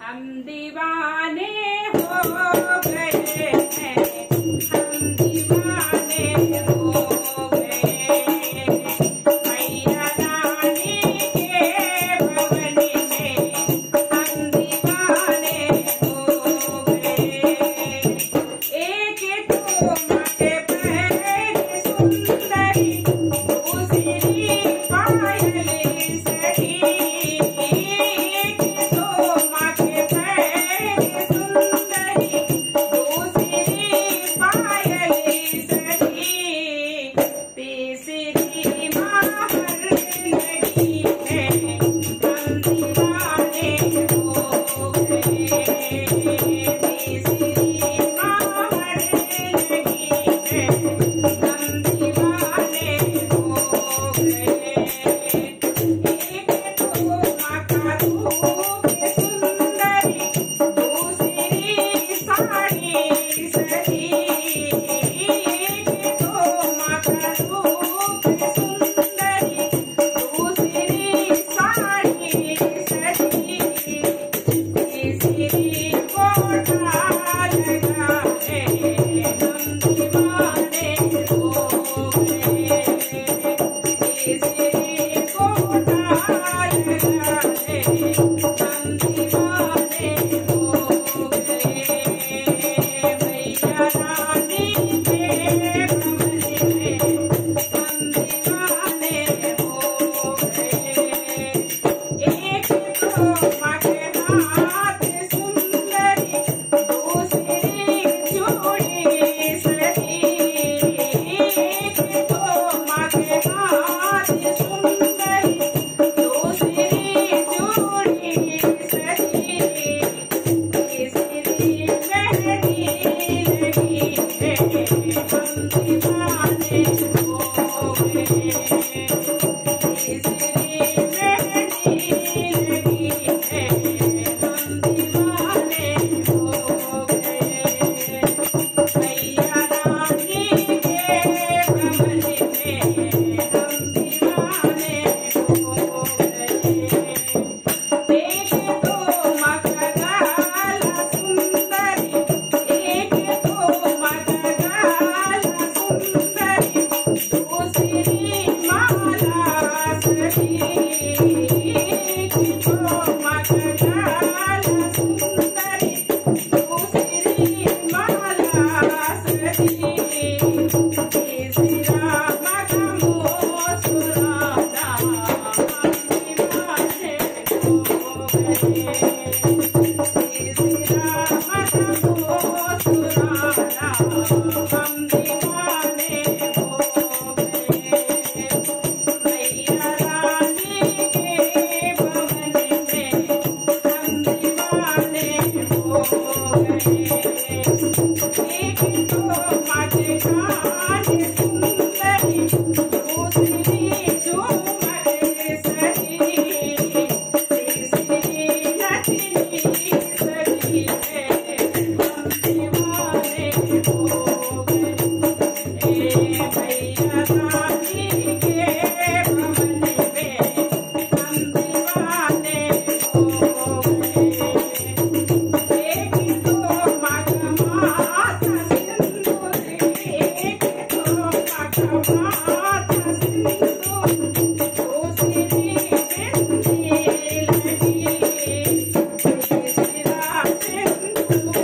हम दीवाने हो गए हैं, हम दीवाने हो गए। मैया रानी के भवन में हम दीवाने हो गए। एक तो माँ के पैर सुंदरी, दूसरी पायल सही। एक तो माँ के पैर सुंदरी, दूसरी पायल सही। तीसरी माँ हर लगी है, हम दीवाने हो गए। तीसरी माँ हर लगी है, हम दीवाने हो गए। एक तो माँ का रूप सुंदरी, दूसरी साड़ी सही। एक तो माँ का रूप सुंदरी, दूसरी साड़ी सही। तीसरी कोठा लगा है, हम दीवाने हो गए। तीसरी कोठा लगा है, हम दीवाने हो गए। मैया रानी के भवन में हम दीवाने हो गए। एक तो माँ के हाथ सुंदरी, दूसरी चूड़ी सही। एक तो माँ के हाथ सुंदरी, दूसरी चूड़ी सही। तीसरी मेहंदी लगी है, हम दीवाने हो गए। तीसरी मेहंदी लगी है, हम दीवाने हो गए। मैया रानी के भवन में हम दीवाने हो गए। एक तो माँ का गाला सुंदरी, एक तो माँ का गाला सुंदरी, दूसरी माला सही। एक तो माँ का गाला सुंदरी, दूसरी माला सही। तीसरा माँ का मुस्कुराना, हम दीवाने हो गए। तीसरा माँ का मुस्कुराना, हम दीवाने हो गए। मैया रानी के भवन में हम दीवाने हो गए। एक तो माँ के कान सुंदरी, दूसरी झूमर सही। तीसरी नथनी सही है, हम दीवाने हो गए। मैया रानी के भवन में हम दीवाने हो गए। एक तो माँ का माथा सिंदूर, एक तो माँ का माथा सिंदूर, दूसरी बिंदी लगी। तीसरा सिंदूर